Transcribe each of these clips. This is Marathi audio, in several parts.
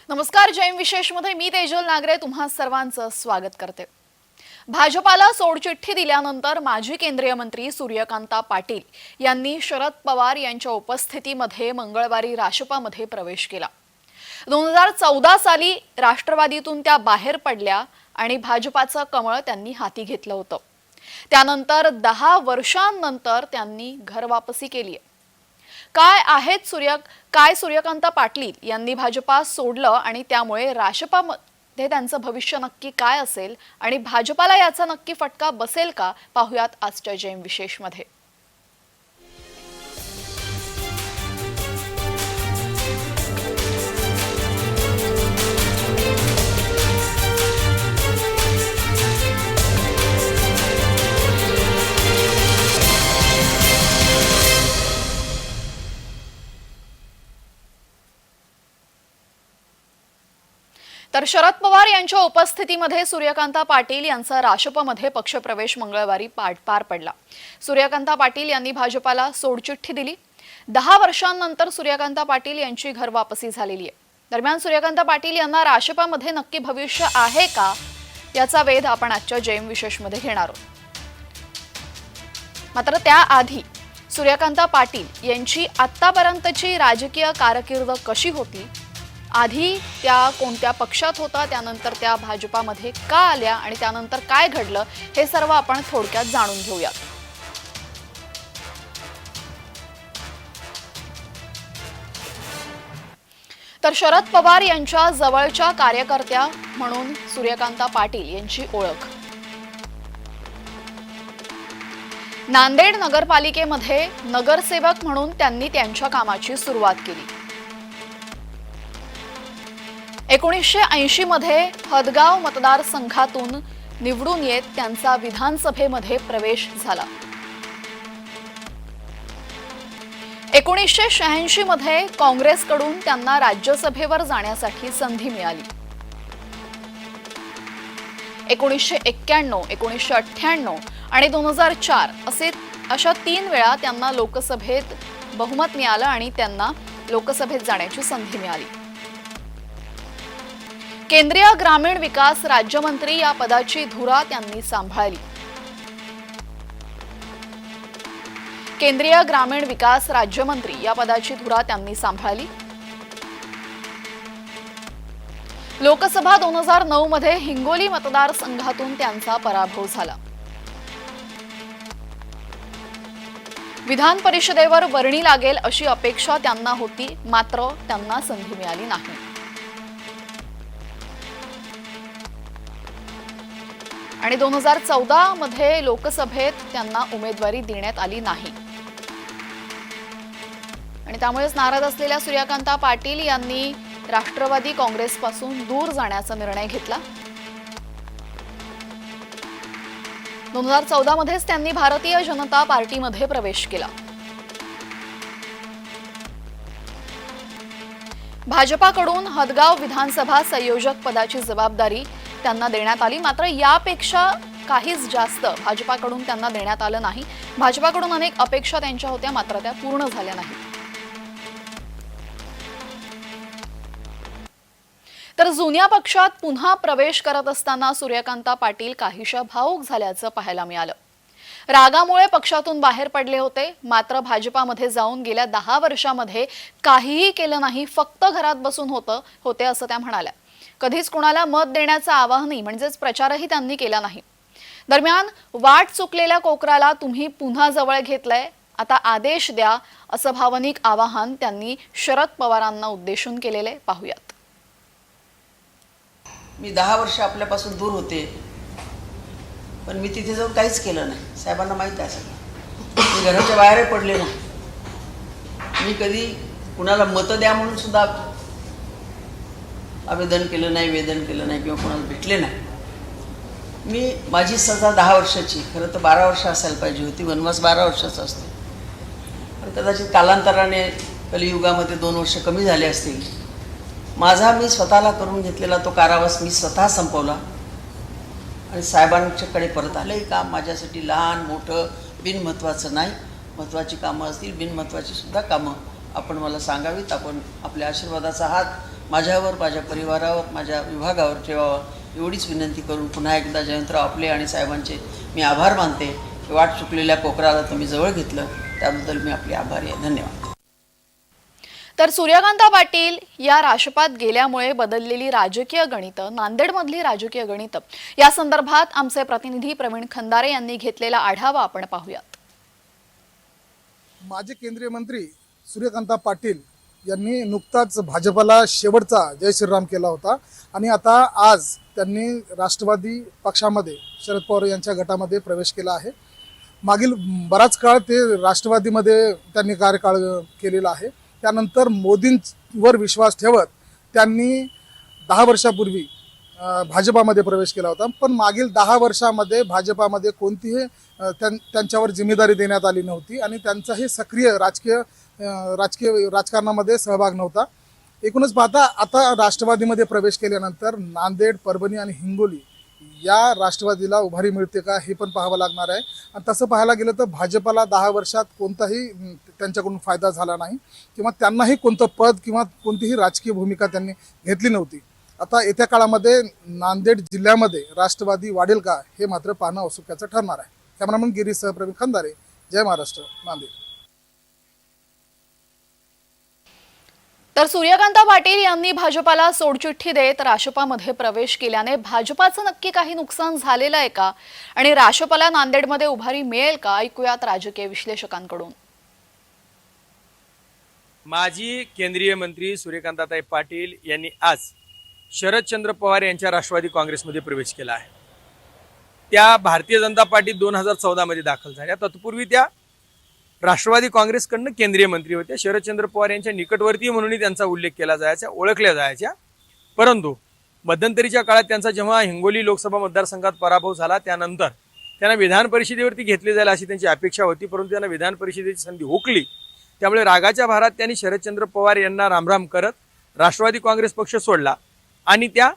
नमस्कार. जैम विशेषमध्ये मी तेजल नागरे तुम्हा सर्वांचं स्वागत करते. भाजपाला सोडचिठ्ठी दिल्यानंतर माजी केंद्रीय मंत्री सूर्यकांता पाटील यांनी शरद पवार यांच्या उपस्थितीमध्ये मंगळवारी राष्ट्रपामध्ये प्रवेश केला. 2014 साली राष्ट्रवादीतून त्या बाहेर पडल्या आणि भाजपाचं कमळ त्यांनी हाती घेतलं होतं. त्यानंतर 10 वर्षांनंतर त्यांनी घरवापसी केली. काय सूर्यकांता पाटील यांनी भाजपा सोडलं आणि त्यामुळे राष्ट्रपामध्ये त्यांचं भविष्य नक्की काय असेल आणि भाजपाला याचा नक्की फटका बसेल का, पाहूयात आजच्या जैम विशेषमध्ये. तर शरद पवार यांच्या उपस्थितीमध्ये सूर्यकांता पाटील यांचा राष्ट्रपमध्ये पक्षप्रवेश मंगळवारी पार पडला. सूर्यकांता पाटील यांनी भाजपाला सोडचिठ्ठी दिली. 10 वर्षांनंतर सूर्यकांता पाटील यांची घरवापसी झालेली आहे. दरम्यान सूर्यकांता पाटील यांना राष्ट्रपामध्ये नक्की भविष्य आहे का, याचा वेध आपण आजच्या जैम विशेषमध्ये घेणार आहोत. मात्र त्याआधी सूर्यकांता पाटील यांची आतापर्यंतची राजकीय कारकीर्द कशी होती, आधी त्या कोणत्या पक्षात होता, त्यानंतर त्या भाजपामध्ये का आल्या आणि त्यानंतर काय घडलं, हे सर्व आपण थोडक्यात जाणून घेऊयात. तर शरद पवार यांच्या जवळच्या कार्यकर्त्या म्हणून सूर्यकांता पाटील यांची ओळख. नांदेड नगरपालिकेमध्ये नगरसेवक म्हणून त्यांनी त्यांच्या कामाची सुरुवात केली. 1980 मध्ये हदगाव मतदारसंघातून निवडून येत त्यांचा विधानसभेमध्ये प्रवेश झाला. 1986 मध्ये काँग्रेसकडून त्यांना राज्यसभेवर जाण्यासाठी संधी मिळाली. 1991, 1998 आणि 2004 अशा 3 वेळा त्यांना लोकसभेत बहुमत मिळालं आणि त्यांना लोकसभेत जाण्याची संधी मिळाली. केंद्रीय ग्रामीण विकास राज्यमंत्री या पदाची धुरा त्यांनी सांभाळली. केंद्रीय ग्रामीण विकास राज्यमंत्री या पदाची धुरा त्यांनी सांभाळली. लोकसभा 2009 मध्ये हिंगोली मतदारसंघातून त्यांचा पराभव झाला. विधान परिषदेवर वर्णी लागेल अशी अपेक्षा त्यांना होती, मात्र त्यांना संधी मिळाली नाही. आणि 2014 मध्ये लोकसभेत त्यांना उमेदवारी देण्यात आली नाही. आणि त्यामुळेच नाराज असलेल्या सूर्यकांता पाटील यांनी राष्ट्रवादी काँग्रेसपासून दूर जाण्याचा निर्णय घेतला. 2014 मध्येच त्यांनी भारतीय जनता पार्टीमध्ये प्रवेश केला. भाजपाकडून हदगाव विधानसभा संयोजक पदाची जबाबदारी त्यांना देण्यात आली. मात्र यापेक्षा काहीच जास्त भाजपाकडून त्यांना देण्यात आलं नाही. भाजपाकडून अनेक अपेक्षा त्यांच्या होत्या, मात्र त्या पूर्ण झाल्या नाहीत. तर जुन्या पक्षात पुन्हा प्रवेश करत असताना सूर्यकांता पाटील काहीशा भावूक झाल्याचं पाहायला मिळालं. रागामुळे पक्षातून बाहेर पडले होते, मात्र भाजपामध्ये जाऊन गेल्या 10 वर्षामध्ये काहीही केलं नाही, फक्त घरात बसून होते असं त्या म्हणाल्या. कधीच कोणाला मत देण्याचं आवाहनही म्हणजेच प्रचारही त्यांनी केला नाही. दरम्यान वाट चुकलेल्या कोकराला तुम्ही पुन्हा जवळ घेतलंय, आता आदेश द्या, असं भावनिक आवाहन त्यांनी शरद पवारांना उद्देशून केलेले पाहूयात. मी 10 वर्ष आपल्यापासून दूर होते, पण मी तिथे जाऊन काहीच केलं नाही. साहेबांना माहीत आहे सगळं. मी घराच्या बाहेरही पडले नाही. मी कधी कुणाला मतं द्या म्हणून सुद्धा आवेदन केलं नाही, वेदन केलं नाही किंवा कोणाला भेटले नाही. मी माझी सजा 10 वर्षाची, खरं तर 12 वर्ष असायला पाहिजे होती. वनवास 12 वर्षाचा असतो. पण कदाचित कालांतराने कलियुगामध्ये 2 वर्ष कमी झाले असतील. माझा मी स्वतःला करून घेतलेला तो कारावास मी स्वतः संपवला आणि साहेबांच्याकडे परत आले. काम माझ्यासाठी लहान मोठं बिनमहत्त्वाचं नाही. महत्त्वाची कामं असतील, बिनमहत्त्वाची सुद्धा कामं आपण मला सांगावीत. आपण आपल्या आशीर्वादाचा हात माझ्यावर, माझ्या परिवारावर, माझ्या विभागावर ठेवावा एवढीच विनंती करून पुन्हा एकदा जयंतराव आपले आणि साहेबांचे मी आभार मानते. वाट चुकलेल्या कोकराला तुम्ही जवळ घेतलं त्याबद्दल मी आपले आभारी आहे. धन्यवाद. तर सूर्यकांता पाटील या राष्ट्रपात गेल्यामुळे बदललेली राजकीय गणितं, नांदेडमधली राजकीय गणितं या संदर्भात आमचे प्रतिनिधी प्रवीण खंदारे यांनी घेतलेला आढावा आपण पाहूयात. माजी केंद्रीय मंत्री सूर्यकांता पाटील यांनी नुकताच भाजपला शेवटचा जय श्रीराम केला होता आणि आता आज त्यांनी राष्ट्रवादी पक्षामध्ये शरद पवार यांच्या गटामध्ये प्रवेश केला आहे. मागील बराच काळ ते राष्ट्रवादीमध्ये त्यांनी कार्यकाळ केलेला आहे. त्यानंतर मोदींवर विश्वास ठेवत त्यांनी 10 वर्षापूर्वी भाजपामध्ये प्रवेश केला होता. पण मागील 10 वर्षामध्ये भाजपामध्ये कोणतीही त्यांच्यावर जिम्मेदारी देण्यात आली नव्हती आणि त्यांचाही सक्रिय राजकीय राजकारणामध्ये सहभाग नव्हता. एकूणच पाहता आता राष्ट्रवादीमध्ये प्रवेश केल्यानंतर नांदेड, परभणी आणि हिंगोली या राष्ट्रवादीला उभारी मिळते का हे पण पाहावं लागणार आहे. आणि तसं पाहायला गेलं तर भाजपला 10 वर्षात कोणताही त्यांच्याकडून फायदा झाला नाही किंवा त्यांनाही कोणतं पद किंवा कोणतीही राजकीय भूमिका त्यांनी घेतली नव्हती. आता येत्या काळामध्ये नांदेड जिल्ह्यामध्ये राष्ट्रवादी वाढेल का हे मात्र पाहणं औत्सुक्याचं ठरणार आहे. कॅमेरामन गिरीश सह प्रवीण खंदारे, जय महाराष्ट्र, नांदेड. तर सूर्यकांता पाटील यांनी भाजपाला सोडचिठ्ठी देत राष्ट्रपामध्ये प्रवेश केल्याने भाजपाचं नक्की काही नुकसान झालेलं आहे का आणि राष्ट्रपाला नांदेडमध्ये उभारी मिळेल का, ऐकूयात राजकीय विश्लेषकांकडून. माजी केंद्रीय मंत्री सूर्यकांताताई पाटील यांनी आज शरदचंद्र पवार यांच्या राष्ट्रवादी काँग्रेसमध्ये प्रवेश केला आहे. त्या भारतीय जनता पार्टीत 2014 मध्ये दाखल झाल्या. तत्पूर्वी त्या राष्ट्रवादी काँग्रेसकडनं केंद्रीय मंत्री होत्या. शरदचंद्र पवार यांच्या निकटवर्तीय म्हणूनही त्यांचा उल्लेख केला जायचा, ओळखल्या जायच्या. परंतु मध्यंतरीच्या काळात त्यांचा जेव्हा हिंगोली लोकसभा मतदारसंघात पराभव झाला त्यानंतर त्यांना विधान परिषदेवरती घेतले जाईल अशी त्यांची अपेक्षा होती, परंतु त्यांना विधान परिषदेची संधी हुकली. त्यामुळे रागाच्या भारात त्यांनी शरदचंद्र पवार यांना रामराम करत राष्ट्रवादी काँग्रेस पक्ष सोडला आणि त्या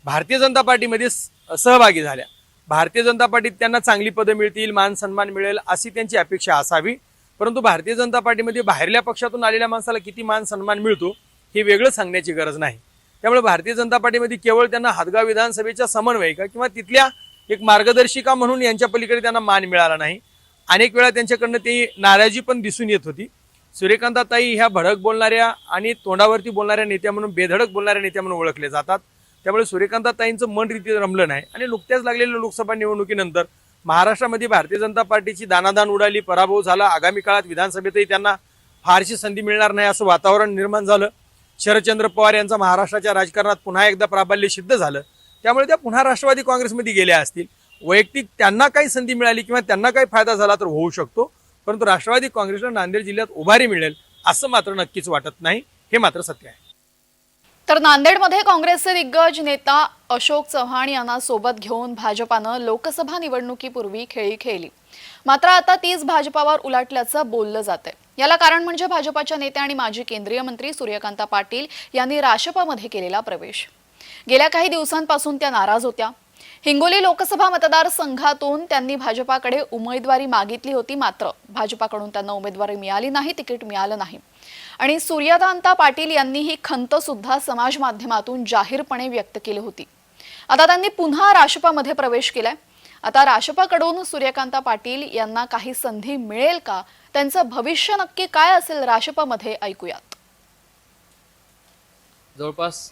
भारतीय जनता पार्टीमध्ये सहभागी झाल्या. भारतीय जनता पार्टीत त्यांना चांगली पदं मिळतील, मान सन्मान मिळेल अशी त्यांची अपेक्षा असावी. परंतु भारतीय जनता पार्टीमध्ये बाहेरल्या पक्षातून आलेल्या माणसाला किती मान सन्मान मिळतो हे वेगळं सांगण्याची गरज नाही. त्यामुळे भारतीय जनता पार्टीमध्ये केवळ त्यांना हदगाव विधानसभेच्या समन्वयिका किंवा तिथल्या एक मार्गदर्शिका म्हणून यांच्या पलीकडे त्यांना मान मिळाला नाही. अनेक वेळा त्यांच्याकडनं ती नाराजी पण दिसून येत होती. सूर्यकांताताई ह्या भडक बोलणाऱ्या आणि तोंडावरती बोलणाऱ्या नेत्या म्हणून, बेधडक बोलणाऱ्या नेत्या म्हणून ओळखले जातात. त्यामुळे सूर्यकांताताईंचं मन रीती रमलं नाही आणि नुकत्याच लागलेल्या लोकसभा निवडणुकीनंतर महाराष्ट्रामध्ये भारतीय जनता पार्टीची दानादान उडाली, पराभव झाला. आगामी काळात विधानसभेतही त्यांना फारशी संधी मिळणार नाही असं वातावरण निर्माण झालं. शरदचंद्र पवार यांचा महाराष्ट्राच्या राजकारणात पुन्हा एकदा प्राबल्य सिद्ध झालं. त्यामुळे त्या पुन्हा राष्ट्रवादी काँग्रेसमध्ये गेल्या असतील. वैयक्तिक त्यांना काही संधी मिळाली किंवा त्यांना काही फायदा झाला तर होऊ शकतो, परंतु राष्ट्रवादी काँग्रेसला नांदेड जिल्ह्यात उभारी मिळेल असं मात्र नक्कीच वाटत नाही. हे मात्र सत्य आहे. तर नांदेडमध्ये काँग्रेसचे दिग्गज नेता अशोक चव्हाण यांना सोबत घेऊन भाजपानं लोकसभा निवडणुकीपूर्वी खेळी खेळली. मात्र आता तीच भाजपावर उलटल्याचं बोललं जातंय. याला कारण म्हणजे भाजपाच्या नेत्या आणि माजी केंद्रीय मंत्री सूर्यकांता पाटील यांनी राष्ट्रपामध्ये केलेला प्रवेश. गेल्या काही दिवसांपासून त्या नाराज होत्या. हिंगोली लोकसभा मतदारसंघातून त्यांनी भाजपाकडे उमेदवारी मागितली होती, मात्र भाजपाकडून त्यांना उमेदवारी मिळाली नाही, तिकीट मिळालं नाही. आणि सूर्यकांता पाटील यांनी ही खंत सुद्धा समाज माध्यमातून जाहीरपणे व्यक्त केली होती. आता त्यांनी पुन्हा राष्ट्रपामध्ये प्रवेश केलाय. आता राष्ट्रपाकडून सूर्यकांता पाटील यांना काही संधी मिळेल का, त्यांचं भविष्य नक्की काय असेल राष्ट्रपामध्ये, ऐकूयात. जवळपास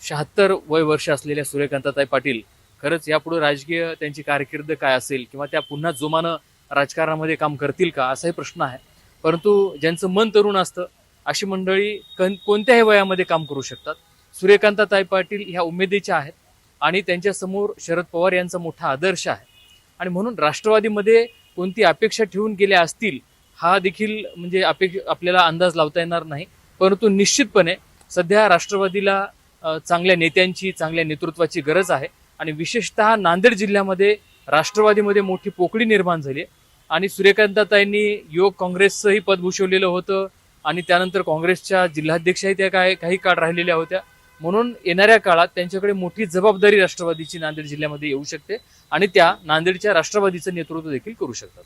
76 वय वर्ष असलेल्या सूर्यकांताताई पाटील खरंच यापुढे राजकीय त्यांची कारकीर्द काय असेल किंवा त्या पुन्हा जोमानं राजकारणामध्ये काम करतील का असाही प्रश्न आहे. परंतु ज्यांचं मन तरुण असतं अशी मंडळी कोणत्याही वयामध्ये काम करू शकतात. सूर्यकांताताई पाटील ह्या उमेदीच्या आहेत आणि त्यांच्यासमोर शरद पवार यांचा मोठा आदर्श आहे आणि म्हणून राष्ट्रवादीमध्ये कोणती अपेक्षा ठेवून गेल्या असतील हा देखील म्हणजे आपल्याला अंदाज लावता येणार नाही. परंतु निश्चितपणे सध्या राष्ट्रवादीला चांगल्या नेत्यांची, चांगल्या नेतृत्वाची गरज आहे आणि विशेषतः नांदेड जिल्ह्यामध्ये राष्ट्रवादीमध्ये मोठी पोकळी निर्माण झाली आहे आणि सूर्यकांताताईंनी युवक काँग्रेसचंही पद भूषवलेलं होतं आणि त्यानंतर काँग्रेसच्या जिल्हाध्यक्षही त्या काही काळ राहिलेल्या होत्या. म्हणून येणाऱ्या काळात त्यांच्याकडे मोठी जबाबदारी राष्ट्रवादीची नांदेड जिल्ह्यामध्ये येऊ शकते आणि त्या नांदेडच्या राष्ट्रवादीचं नेतृत्व देखील करू शकतात.